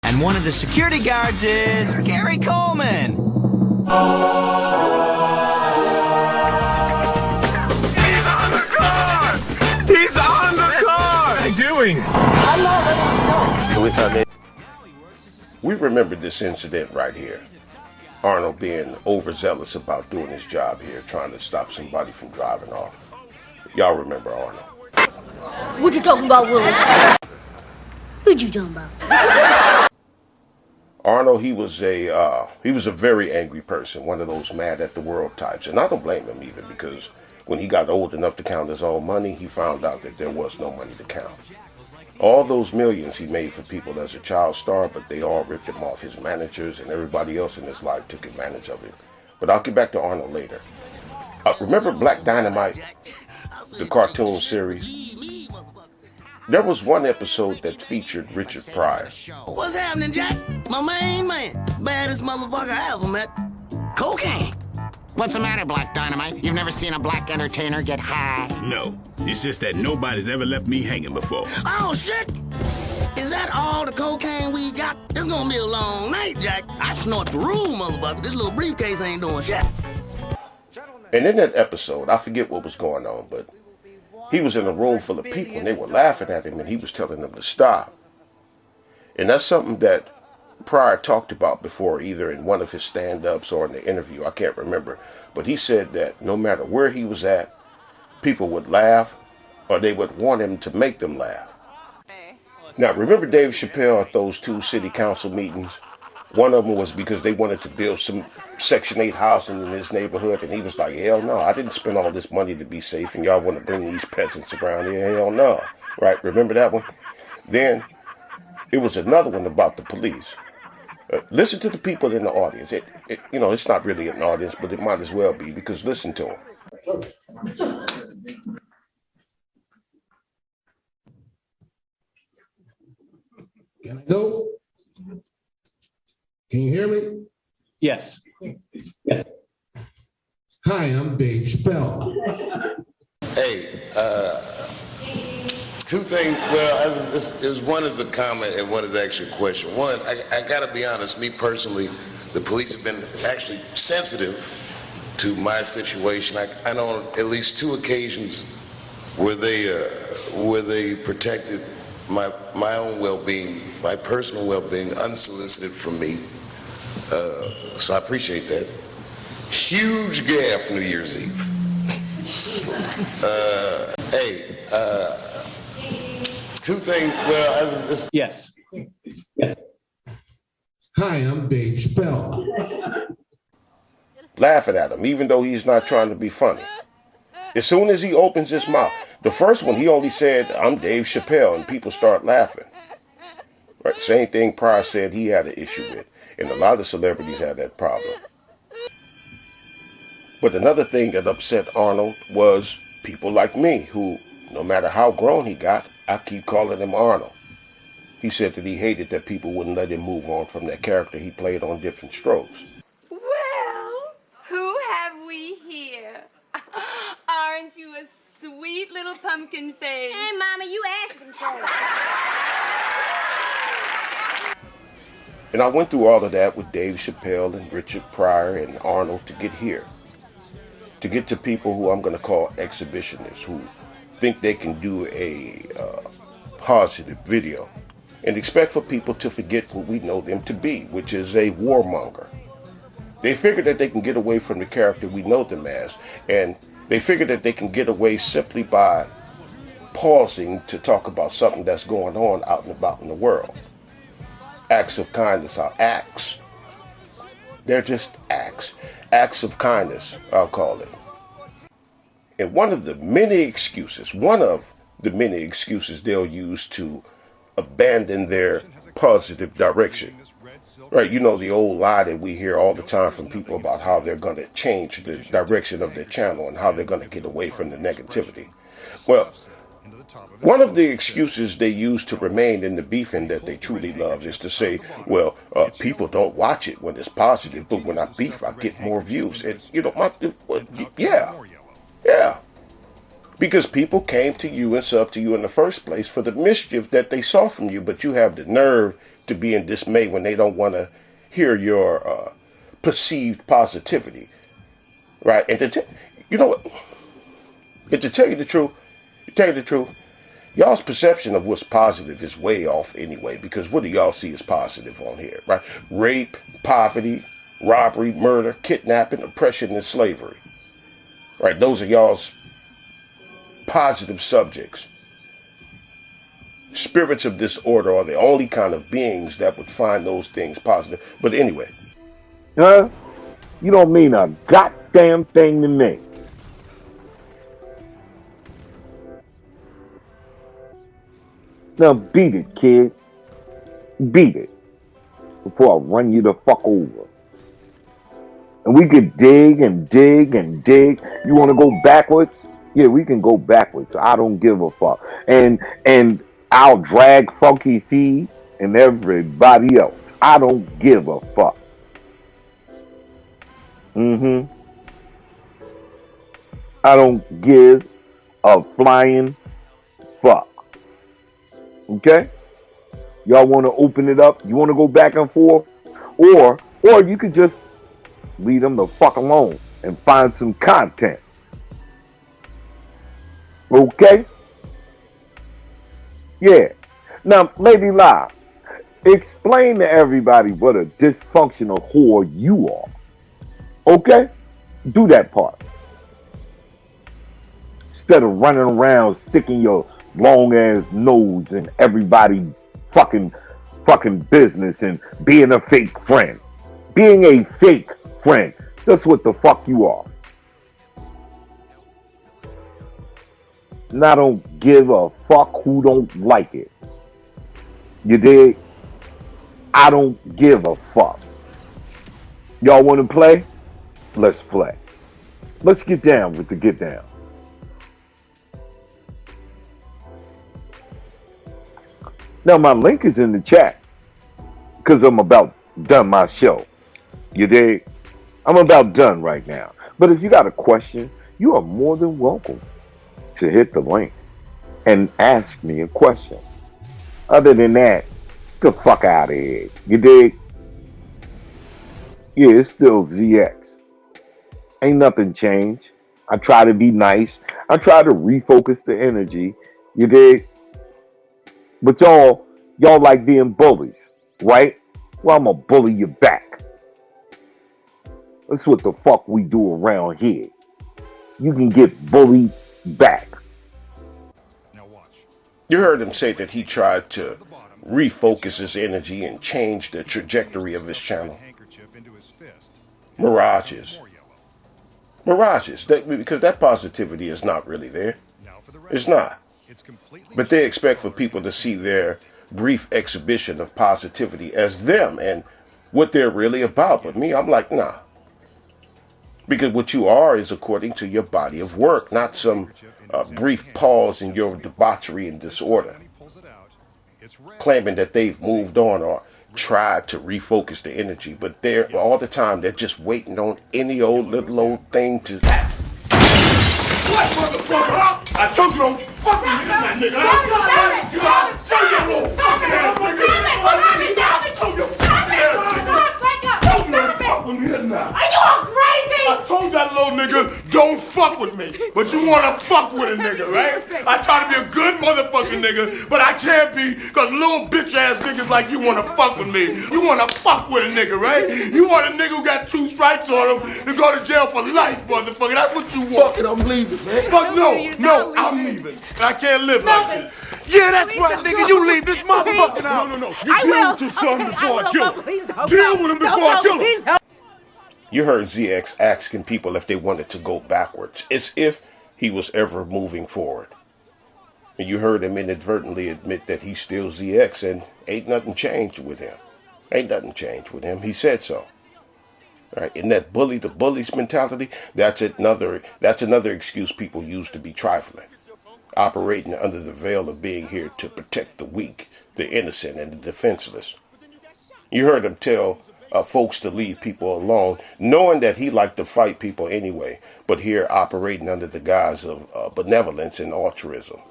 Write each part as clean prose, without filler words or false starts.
And one of the security guards is Gary Coleman. He's on the car! He's on the car! What are you doing? I'm not letting you know. We remember this incident right here. Arnold being overzealous about doing his job here, trying to stop somebody from driving off. Y'all remember Arnold. What you talking about, Willis? What you talking about? Arnold, he was a very angry person, one of those mad at the world types. And I don't blame him either, because when he got old enough to count his own money, he found out that there was no money to count. All those millions he made for people as a child star, but they all ripped him off. His managers and everybody else in his life took advantage of him. But I'll get back to Arnold later. Remember Black Dynamite, the cartoon series? There was one episode that featured Richard Pryor. What's happening, Jack? My main man. Baddest motherfucker I ever met. Cocaine. What's the matter, Black Dynamite? You've never seen a black entertainer get high? No, it's just that nobody's ever left me hanging before. Oh, shit! Is that all the cocaine we got? It's gonna be a long night, Jack. I snort the room, motherfucker. This little briefcase ain't doing shit. And in that episode, I forget what was going on, but he was in a room full of people and they were laughing at him and he was telling them to stop. And that's something that Pryor talked about before, either in one of his stand-ups or in the interview, I can't remember. But he said that no matter where he was at, people would laugh or they would want him to make them laugh. Now, remember Dave Chappelle at those 2 city council meetings? One of them was because they wanted to build some Section 8 housing in his neighborhood, and he was like, hell no, I didn't spend all this money to be safe, and y'all want to bring these peasants around here? Hell no. Right, remember that one? Then, it was another one about the police. Listen to the people in the audience. It's not really an audience, but it might as well be, because listen to them. Can I go? Can you hear me? Yes. Hi, I'm Dave Chappelle. Hey, 2 things. Well, one is a comment and one is actually a question. One, I gotta be honest, me personally, the police have been actually sensitive to my situation. I know on at least 2 occasions where they protected my own well-being, my personal well-being, unsolicited from me. So I appreciate that. Huge gaffe New Year's Eve. Hey, 2 things. Well, Yes. Hi, I'm Dave Chappelle. Laughing at him, even though he's not trying to be funny. As soon as he opens his mouth, the first one he only said, I'm Dave Chappelle, and people start laughing. Right, same thing Pryor said he had an issue with, and a lot of celebrities had that problem. But another thing that upset Arnold was people like me, who, no matter how grown he got, I keep calling him Arnold. He said that he hated that people wouldn't let him move on from that character he played on Different Strokes. Well, who have we here? Aren't you a sweet little pumpkin face? Hey, Mama, you asking for it. And I went through all of that with Dave Chappelle and Richard Pryor and Arnold to get here. To get to people who I'm going to call exhibitionists, who think they can do a positive video and expect for people to forget what we know them to be, which is a warmonger. They figure that they can get away from the character we know them as, and they figure that they can get away simply by pausing to talk about something that's going on out and about in the world. Acts of kindness are acts. They're just acts. Acts of kindness, I'll call it. And one of the many excuses they'll use to abandon their positive direction. Right, you know the old lie that we hear all the time from people about how they're going to change the direction of their channel and how they're going to get away from the negativity. Well, one of the excuses they use to remain in the beefing that they truly love is to say, well, people don't watch it when it's positive, but when I beef, I get more views. And, yeah. Because people came to you and subbed to you in the first place for the mischief that they saw from you, but you have the nerve to be in dismay when they don't want to hear your perceived positivity, right? And you know what? And to tell you the truth, y'all's perception of what's positive is way off anyway, because what do y'all see as positive on here, right? Rape, poverty, robbery, murder, kidnapping, oppression, and slavery, right? Those are y'all's positive subjects. Spirits of disorder are the only kind of beings that would find those things positive. But anyway. Huh? You don't mean a goddamn thing to me. Now beat it, kid. Beat it. Before I run you the fuck over. And we could dig and dig and dig. You want to go backwards? Yeah, we can go backwards. I don't give a fuck. And I'll drag Funky Feed and everybody else. I don't give a fuck. I don't give a flying fuck. Okay? Y'all want to open it up? You want to go back and forth? Or you could just leave them the fuck alone and find some content. Okay? Yeah. Now, Lady Live, explain to everybody what a dysfunctional whore you are. Okay? Do that part. Instead of running around sticking your long ass nose in everybody fucking business and being a fake friend. Being a fake friend. That's what the fuck you are. And I don't give a fuck who don't like it. You dig? I don't give a fuck. Y'all want to play? Let's play. Let's get down with the get down. Now my link is in the chat because I'm about done my show. You dig? I'm about done right now. But if you got a question, you are more than welcome to hit the link and ask me a question. Other than that, get the fuck out of here. You dig? Yeah, it's still ZX. Ain't nothing changed. I try to be nice. I try to refocus the energy. You dig? But y'all like being bullies, right? Well, I'm gonna bully you back. That's what the fuck we do around here. You can get bullied back. You heard him say that he tried to refocus his energy and change the trajectory of his channel. Mirages. Because that positivity is not really there. It's not. But they expect for people to see their brief exhibition of positivity as them and what they're really about. But me, I'm like, nah. Because what you are is according to your body of work, not some brief pause in your debauchery and disorder. Claiming that they've moved on or tried to refocus the energy, but they're all the time they're just waiting on any old little old thing to. What, motherfucker? I told you don't fuck with me, that nigga. I told you don't fucking ass nigga. I told you don't fuck with me now. Are you all crazy? I told that little nigga, don't fuck with me. But you wanna fuck with a nigga, right? I try to be a good motherfucking nigga, but I can't be, cause little bitch ass niggas like you wanna fuck with me. You wanna fuck with a nigga, right? You want a nigga who got 2 strikes on him to go to jail for life, motherfucker. That's what you want. Fuck it, I'm leaving, man. Fuck no, I'm leaving. I can't live like this. Yeah, that's right, nigga. You leave this motherfucking house. No. You deal with your son before I kill him. Deal with him before I kill him. You heard ZX asking people if they wanted to go backwards, as if he was ever moving forward. And you heard him inadvertently admit that he's still ZX and ain't nothing changed with him. Ain't nothing changed with him. He said so. Right? And that bully the bullies mentality, that's another excuse people use to be trifling. Operating under the veil of being here to protect the weak, the innocent, and the defenseless. You heard him tell folks to leave people alone, knowing that he liked to fight people anyway, but here operating under the guise of benevolence and altruism.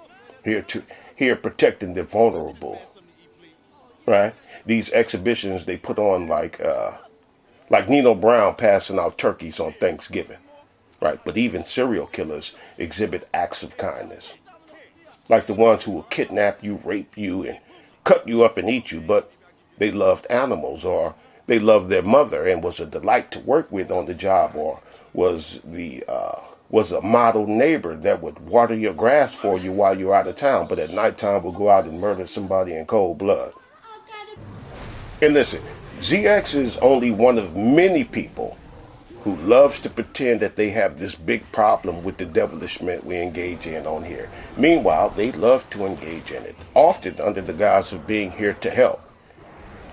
Here protecting the vulnerable. right? These exhibitions they put on like Nino Brown passing out turkeys on Thanksgiving, right? But even serial killers exhibit acts of kindness, like the ones who will kidnap you, rape you, and cut you up and eat you, but they loved animals, or they loved their mother and was a delight to work with on the job, or was a model neighbor that would water your grass for you while you're out of town, but at nighttime will go out and murder somebody in cold blood. And listen, ZX is only one of many people who loves to pretend that they have this big problem with the devilishment we engage in on here. Meanwhile, they love to engage in it, often under the guise of being here to help,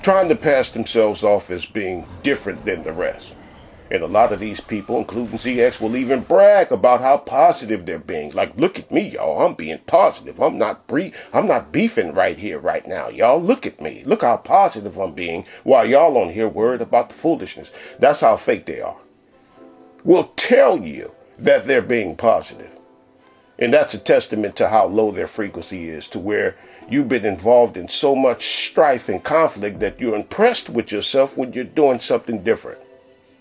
trying to pass themselves off as being different than the rest. And a lot of these people, including ZX, will even brag about how positive they're being. Like, look at me, y'all. I'm being positive. I'm not beefing right here, right now. Y'all, look at me. Look how positive I'm being while y'all on here worried about the foolishness. That's how fake they are. Will tell you that they're being positive. And that's a testament to how low their frequency is, to where you've been involved in so much strife and conflict that you're impressed with yourself when you're doing something different.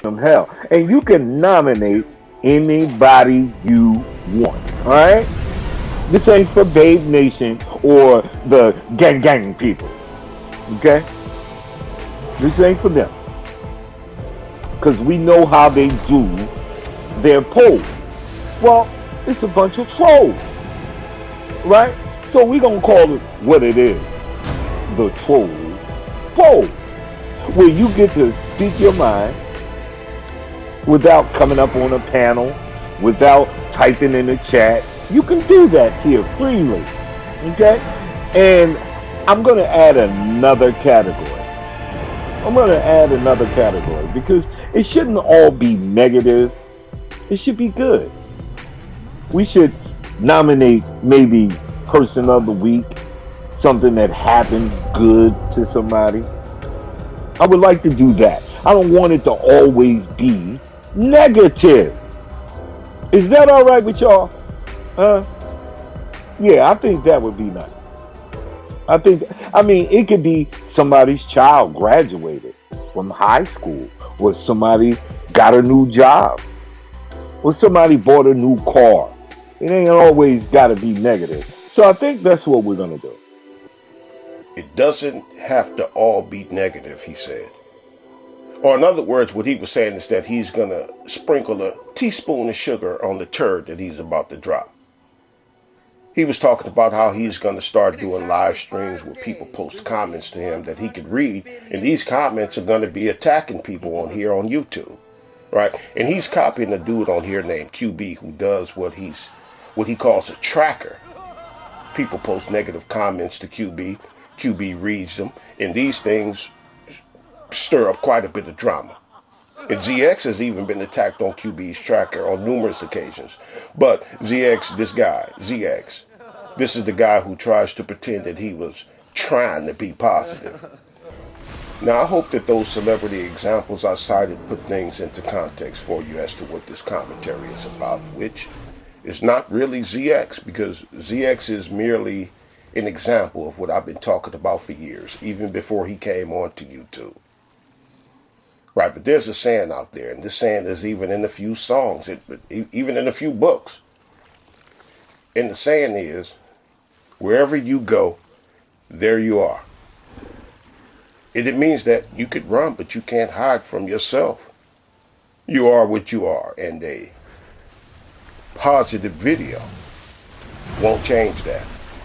Hell, and you can nominate anybody you want, all right? This ain't for Babe Nation or the gang people, okay? This ain't for them. Because we know how they do their polls. Well, it's a bunch of trolls, right? So we're going to call it what it is, the troll poll, where you get to speak your mind without coming up on a panel, without typing in the chat. You can do that here freely, okay? And I'm going to add another category. Because it shouldn't all be negative. It should be good. We should nominate maybe person of the week, something that happened good to somebody. I would like to do that. I don't want it to always be negative. Is that all right with y'all? Yeah, I think that would be nice. It could be somebody's child graduated from high school, or somebody got a new job, or somebody bought a new car. It ain't always got to be negative. So I think that's what we're going to do. It doesn't have to all be negative, he said. Or in other words, what he was saying is that he's going to sprinkle a teaspoon of sugar on the turd that he's about to drop. He was talking about how he's going to start doing live streams where people post comments to him that he could read. And these comments are going to be attacking people on here on YouTube, right? And he's copying a dude on here named QB who does what he calls a tracker. People post negative comments to QB. QB reads them. And these things stir up quite a bit of drama. And ZX has even been attacked on QB's tracker on numerous occasions. But ZX, this is the guy who tries to pretend that he was trying to be positive. Now, I hope that those celebrity examples I cited put things into context for you as to what this commentary is about, which is not really ZX, because ZX is merely an example of what I've been talking about for years, even before he came onto YouTube. Right, but there's a saying out there, and this saying is even in a few songs, even in a few books. And the saying is, wherever you go, there you are. And it means that you could run, but you can't hide from yourself. You are what you are, and a positive video won't change that.